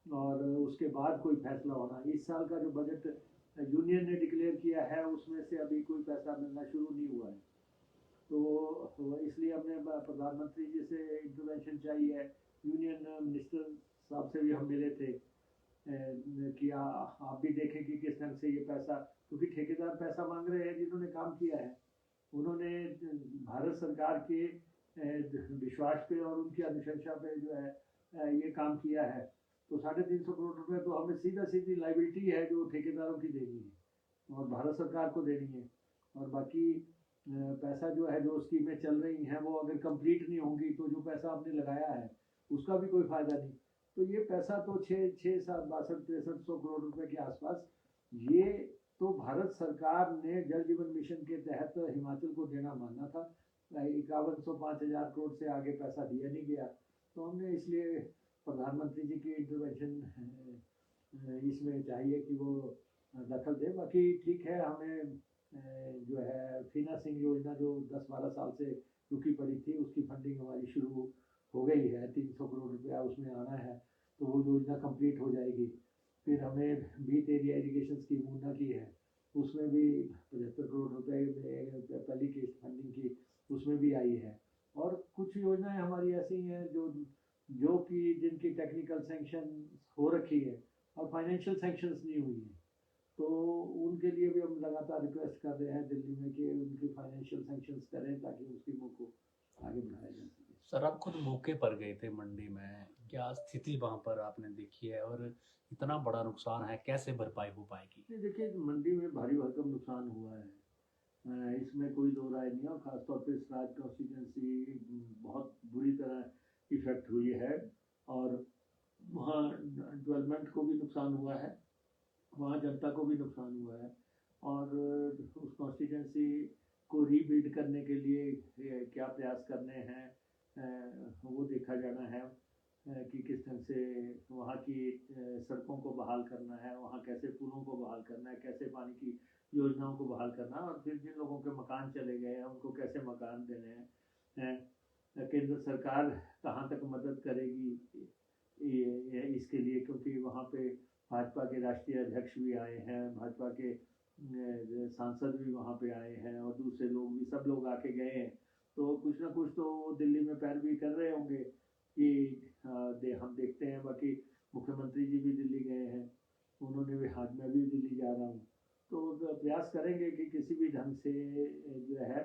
और उसके बाद कोई फैसला होना। इस साल का जो बजट यूनियन ने डिक्लेयर किया है उसमें से अभी कोई पैसा मिलना शुरू नहीं हुआ है। तो इसलिए हमने प्रधानमंत्री जी से इंटरवेंशन चाहिए है। यूनियन मिनिस्टर साहब से भी हम मिले थे कि आप भी देखें कि किस ढंग से ये पैसा, क्योंकि ठेकेदार पैसा मांग रहे हैं जिन्होंने काम किया है, उन्होंने भारत सरकार के विश्वास पे और उनकी अनुशंसा पे जो है ये काम किया है। तो 350 करोड़ रुपए तो हमें सीधी लाइबिलिटी है जो ठेकेदारों की देनी है और भारत सरकार को देनी है। और बाकी पैसा जो है, जो स्कीमें चल रही हैं वो अगर कंप्लीट नहीं होंगी तो जो पैसा आपने लगाया है उसका भी कोई फायदा नहीं। तो ये पैसा तो 62 करोड़ रुपए के आसपास, ये तो भारत सरकार ने जल जीवन मिशन के तहत हिमाचल को देना माना था। 5105,000 करोड़ से आगे पैसा दिया नहीं गया, तो हमने इसलिए प्रधानमंत्री जी की इंटरवेंशन इसमें चाहिए कि वो दखल दे। बाकी ठीक है, हमें जो है फीना सिंह योजना जो 10-12 साल से रुकी पड़ी थी, उसकी फंडिंग हमारी शुरू हो गई है। 300 करोड़ रुपया उसमें आना है, तो वो योजना कंप्लीट हो जाएगी। फिर हमें Beet area irrigation scheme Una की है, उसमें भी 75 करोड़ रुपए पहली किस्त फंडिंग की उसमें भी आई है। और कुछ योजनाएं हमारी ऐसी हैं जो कि जिनकी टेक्निकल सैंक्शन हो रखी है और फाइनेंशियल सैंक्शंस नहीं हुई है, तो उनके लिए भी हम लगातार रिक्वेस्ट कर रहे हैं दिल्ली में कि उनकी फाइनेंशियल सैंक्शंस करें ताकि उन स्कीमों को आगे बढ़ाया जा सके। सर, आप खुद मौके पर गए थे मंडी में, क्या स्थिति वहां पर आपने देखी है और इतना बड़ा नुकसान है, कैसे भरपाई हो पाएगी? देखिए, मंडी में भारी भरकम नुकसान हुआ है, इसमें कोई दो राय नहीं है। और ख़ासतौर पे सराज कॉन्स्टिट्यूंसी बहुत बुरी तरह इफेक्ट हुई है और वहाँ डेवलपमेंट को भी नुकसान हुआ है, वहाँ जनता को भी नुकसान हुआ है। और उस कॉन्स्टिट्यूंसी को रीबिल्ड करने के लिए क्या प्रयास करने हैं वो देखा जाना है कि किस ढंग से वहाँ की सड़कों को बहाल करना है, वहाँ कैसे पुलों को बहाल करना है, कैसे पानी की योजनाओं को बहाल करना है, और फिर जिन लोगों के मकान चले गए हैं उनको कैसे मकान देने हैं। केंद्र सरकार कहाँ तक मदद करेगी इसके लिए, क्योंकि वहाँ पे भाजपा के राष्ट्रीय अध्यक्ष भी आए हैं, भाजपा के सांसद भी वहाँ पे आए हैं और दूसरे लोग भी, सब लोग आके गए हैं। तो कुछ ना कुछ तो वो दिल्ली में पैरवी कर रहे होंगे कि हम देखते हैं। बाकी मुख्यमंत्री जी भी दिल्ली गए हैं, उन्होंने भी हाथ में भी दिल्ली जा रहा हूँ, तो प्रयास करेंगे कि किसी भी ढंग से जो है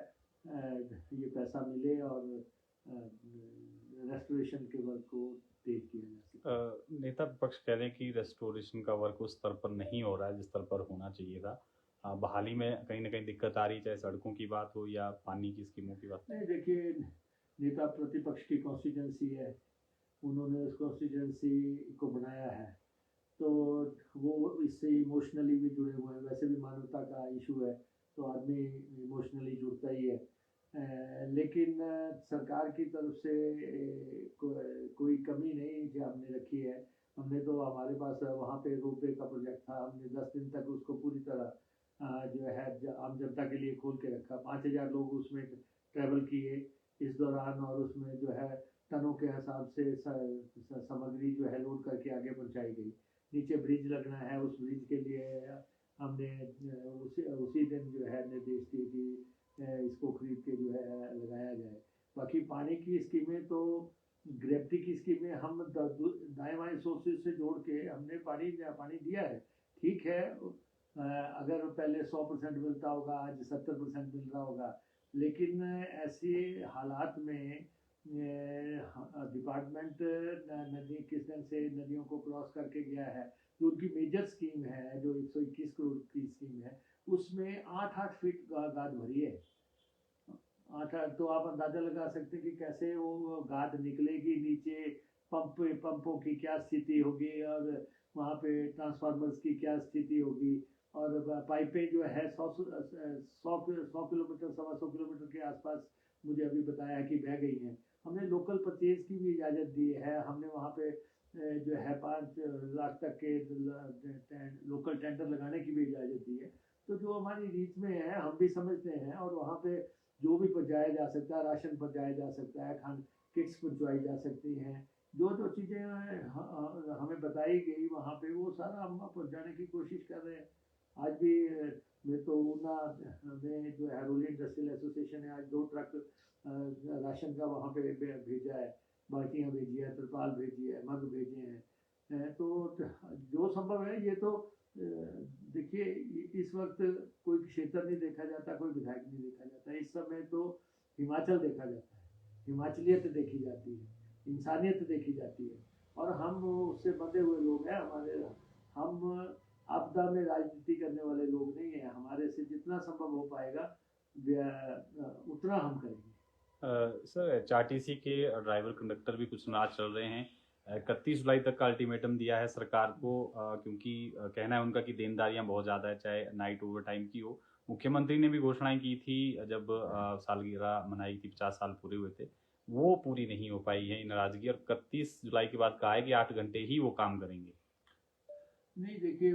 ये पैसा मिले और रेस्टोरेशन के वर्क को तेज किया जा सके। नेता विपक्ष कह रहे हैं कि रेस्टोरेशन का वर्क उस स्तर पर नहीं हो रहा है जिस स्तर पर होना चाहिए था। बहाली में कहीं ना कहीं दिक्कत आ रही है, चाहे सड़कों की बात हो या पानी की स्कीमों की बात। नहीं, देखिए, नेता प्रतिपक्ष की कॉन्स्टिट्यूंसी है, उन्होंने उस कॉन्स्टिट्यूंसी को बनाया है, तो वो इससे इमोशनली भी जुड़े हुए हैं। वैसे भी मानवता का इशू है, तो आदमी इमोशनली जुड़ता ही है। लेकिन सरकार की तरफ से कोई कमी नहीं जो हमने रखी है। हमने तो, हमारे पास वहाँ पे रोपवे का प्रोजेक्ट था, हमने 10 दिन तक उसको पूरी तरह जो है आम जनता के लिए खोल के रखा। 5000 लोग उसमें ट्रैवल किए इस दौरान, और उसमें जो है टनों के हिसाब से सामग्री जो है लोड करके आगे पहुंचाई गई। नीचे ब्रिज लगना है, उस ब्रिज के लिए हमने उसी दिन जो है निर्देश दिए कि इसको खरीद के जो है लगाया जाए। बाकी पानी की स्कीमें तो, ग्रेविटी की स्कीमें हम दाएं बाएं सोर्सेज से जोड़ के हमने पानी दिया है। ठीक है, अगर पहले 100% मिलता होगा, आज 70% मिल रहा होगा, लेकिन ऐसे हालात में डिपार्टमेंट नदी किस ढंग से नदियों को क्रॉस करके गया है। जो उनकी मेजर स्कीम है, जो 121 करोड़ की स्कीम है, उसमें 8-8 फीट गाद भरी है। 8-8, तो आप अंदाजा लगा सकते हैं कि कैसे वो गाद निकलेगी नीचे, पंपों की क्या स्थिति होगी, और वहाँ पे ट्रांसफार्मर्स की क्या स्थिति होगी, और पाइपें जो है 100 किलोमीटर, 125 किलोमीटर के आसपास मुझे अभी बताया कि बह गई हैं। हमने लोकल परचेज की भी इजाज़त दी है। हमने वहाँ पे जो है 5 लाख तक के लोकल टेंडर लगाने की भी इजाज़त दी है। तो जो हमारी रीच में है, हम भी समझते हैं, और वहाँ पे जो भी पहुँचाया जा सकता है, राशन पहुँचाया जा सकता है, खान किट्स पहुँचवाई जा सकती हैं, जो जो चीज़ें हमें बताई गई वहाँ पे, वो सारा हम पहुँचाने की कोशिश कर रहे हैं। आज भी मैं तो ऊना में जो हरोली इंडस्ट्रियल एसोसिएशन है, आज 2 ट्रक राशन का वहाँ पे भेजा है, बाल्टियाँ भेजी है, तिरपाल भेजी है, मग भेजे हैं। तो जो संभव है, ये तो देखिए, इस वक्त कोई क्षेत्र नहीं देखा जाता, कोई विधायक नहीं देखा जाता। इस समय तो हिमाचल देखा जाता है, हिमाचलियत देखी जाती है, इंसानियत देखी जाती है, और हम उससे बंधे हुए लोग हैं। हम आपदा में राजनीति करने वाले लोग नहीं हैं। हमारे से जितना संभव हो पाएगा उतना हम करेंगे। सर, एचआरटीसी के ड्राइवर कंडक्टर भी कुछ नाराज चल रहे हैं। 31 जुलाई तक का अल्टीमेटम दिया है सरकार को, क्योंकि कहना है उनका कि देनदारियां बहुत ज़्यादा है, चाहे नाइट ओवर टाइम की हो। मुख्यमंत्री ने भी घोषणाएं की थी जब सालगिरह मनाई थी, 50 साल पूरे हुए थे, वो पूरी नहीं हो पाई है नाराजगी, और 31 जुलाई के बाद कहा है कि 8 घंटे ही वो काम करेंगे। नहीं, देखिए,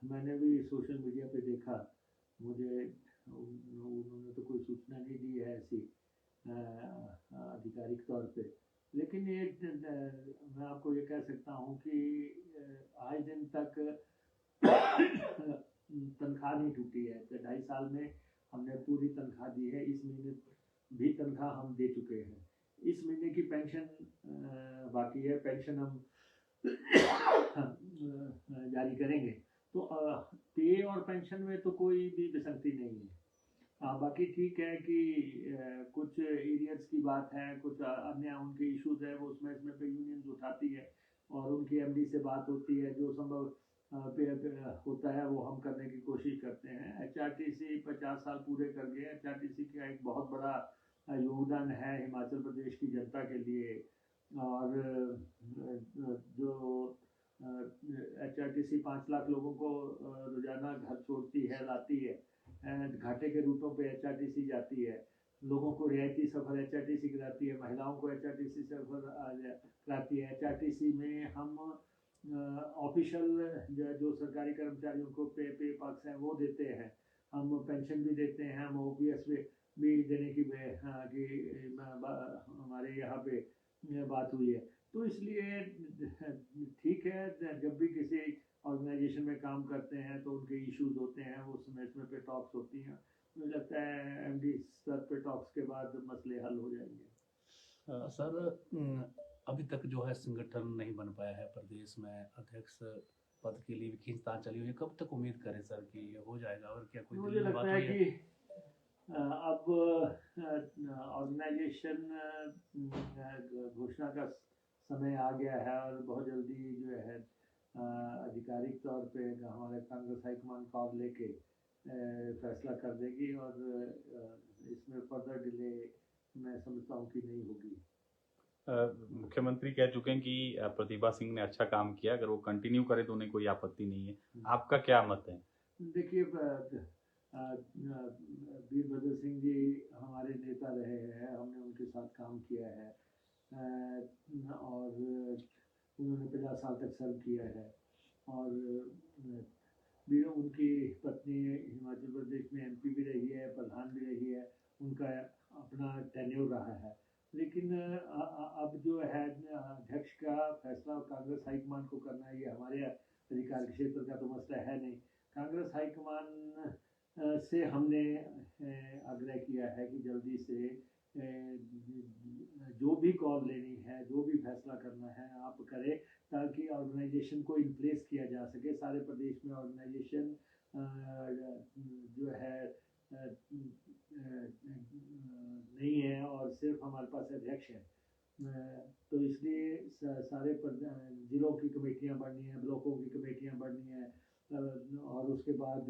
मैंने भी सोशल मीडिया पे देखा, मुझे उन्होंने तो कोई सूचना नहीं दी है ऐसी आधिकारिक तौर पे। लेकिन ये मैं आपको ये कह सकता हूँ कि आज दिन तक तनख्वाह नहीं टूटी है। तो 2.5 साल में हमने पूरी तनख्वाह दी है। इस महीने भी तनख्वाह हम दे चुके हैं। इस महीने की पेंशन बाकी है, पेंशन हम जारी करेंगे। तो पे और पेंशन में तो कोई भी विसंगति नहीं है। बाकी ठीक है कि कुछ एरियर्स की बात है, कुछ अन्य उनके इश्यूज है, वो उसमें पे यूनियन उठाती है, और उनकी एमडी से बात होती है, जो संभव पे होता है वो हम करने की कोशिश करते हैं। एचआरटीसी 50 साल पूरे कर गए। एचआरटीसी का एक बहुत बड़ा योगदान है हिमाचल प्रदेश की जनता के लिए, और जो एचआरटीसी 5 लाख लोगों को रोजाना घर छोड़ती है, लाती है, घाटे के रूटों पे एचआरटीसी जाती है, लोगों को रियायती सफ़र एचआरटीसी कराती है, महिलाओं को एचआरटीसी सफ़र कराती है। एचआरटीसी में हम ऑफिशियल जो सरकारी कर्मचारियों को पे पक्ष हैं वो देते हैं, हम पेंशन भी देते हैं, हम ओपीएस भी देने की हमारे यहाँ पे बात हुई है। तो इसलिए ठीक है, जब भी किसी ऑर्गेनाइजेशन में काम करते हैं तो उनके इश्यूज होते हैं, वो उसमें पे टॉक्स होती हैं, मुझे लगता है एमडी स्तर पे टॉक्स के बाद मसले हल हो जाएंगे। सर अभी तक जो है संगठन नहीं बन पाया है प्रदेश में, अध्यक्ष पद के लिए भी खींचतान चली हुई है। कब तक उम्मीद करें सर कि ये हो जाएगा, और क्या कोई मुझे दिल्ली में बात लगता है हुई है? कि अब ऑर्गेनाइजेशन घोषणा का समय आ गया है और बहुत जल्दी जो है आधिकारिक तौर पे हमारे कांग्रेस हाईकमान कॉल लेके फैसला कर देगी, और इसमें फर्दर डिले मैं समझता हूँ कि नहीं होगी। मुख्यमंत्री कह चुके हैं कि प्रतिभा सिंह ने अच्छा काम किया, अगर वो कंटिन्यू करे तो उन्हें कोई आपत्ति नहीं है। आपका क्या मत है? देखिए, वीरभद्र सिंह जी हमारे नेता रहे हैं, हमने उनके साथ काम किया है, और उन्होंने 50 साल तक सर्व किया है, और भी उनकी पत्नी हिमाचल प्रदेश में एमपी भी रही है, प्रधान भी रही है, उनका अपना टेन्योर रहा है। लेकिन अब जो है अध्यक्ष का फैसला कांग्रेस हाईकमान को करना है, ये हमारे अधिकार क्षेत्र का तो मसला है नहीं। कांग्रेस हाईकमान से हमने आग्रह किया है कि जल्दी से जो भी कॉल लेनी है, जो भी फैसला करना है आप करें, ताकि ऑर्गेनाइजेशन को इन प्लेस किया जा सके। सारे प्रदेश में ऑर्गेनाइजेशन जो है नहीं है, और सिर्फ हमारे पास अध्यक्ष है। तो इसलिए सारे जिलों की कमेटियां बढ़नी है, ब्लॉकों की कमेटियां बढ़नी है, और उसके बाद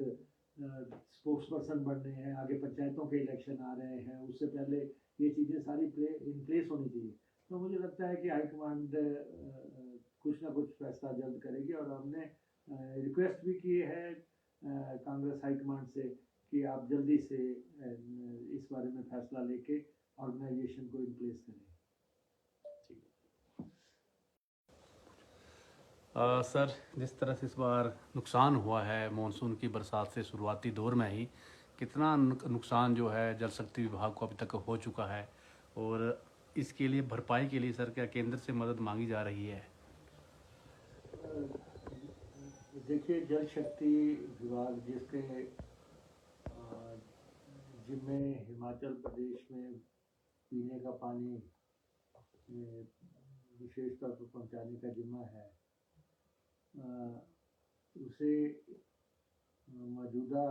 स्पोक्स पर्सन बढ़ने हैं, आगे पंचायतों के इलेक्शन आ रहे हैं, उससे पहले ये चीज़ें सारी इन प्लेस होनी चाहिए। तो मुझे लगता है कि हाईकमांड कुछ ना कुछ फैसला जल्द करेगी, और हमने रिक्वेस्ट भी की है कांग्रेस हाईकमांड से कि आप जल्दी से इस बारे में फैसला लेके ऑर्गेनाइजेशन को इन प्लेस करें। सर जिस तरह से इस बार नुकसान हुआ है मॉनसून की बरसात से शुरुआती दौर में ही, कितना नुकसान जो है जल शक्ति विभाग को अभी तक हो चुका है, और इसके लिए भरपाई के लिए सर क्या केंद्र से मदद मांगी जा रही है? देखिए, जल शक्ति विभाग जिसके जिम्मे हिमाचल प्रदेश में पीने का पानी विशेष तौर पर पहुँचाने का जिम्मा है, उसे मौजूदा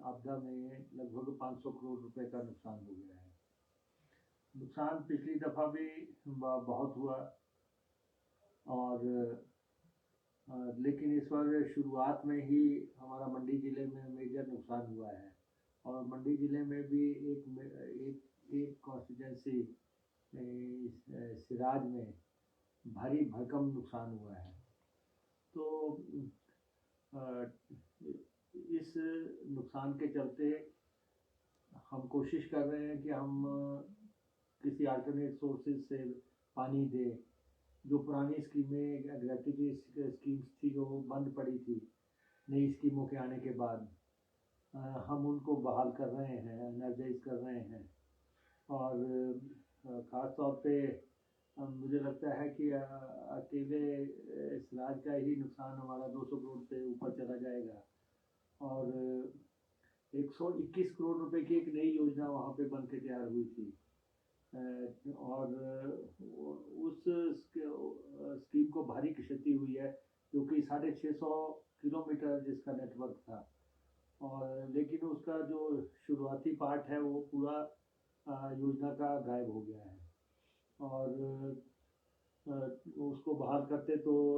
आपदा में लगभग 500 करोड़ रुपए का नुकसान हो गया है। नुकसान पिछली दफ़ा भी बहुत हुआ, और लेकिन इस बार शुरुआत में ही हमारा मंडी ज़िले में मेजर नुकसान हुआ है, और मंडी ज़िले में भी एक कॉन्स्टिट्यूंसी सिराज में भारी भरकम नुकसान हुआ है। तो इस नुकसान के चलते हम कोशिश कर रहे हैं कि हम किसी अल्टरनेट सोर्सेज से पानी दें। जो पुरानी स्कीमें, ग्रेट्युटी स्कीम्स थी जो बंद पड़ी थी नई स्कीमों के आने के बाद, हम उनको बहाल कर रहे हैं, एनर्जाइज कर रहे हैं, और ख़ास तौर पे मुझे लगता है कि अकेले सिराज का ही नुकसान हमारा 200 करोड़ से ऊपर चला जाएगा, और 121 करोड़ रुपए की एक नई योजना वहाँ पे बन के तैयार हुई थी, और उस स्कीम को भारी क्षति हुई है, क्योंकि 650 किलोमीटर जिसका नेटवर्क था, और लेकिन उसका जो शुरुआती पार्ट है वो पूरा योजना का गायब हो गया है, और उसको बहाल करते तो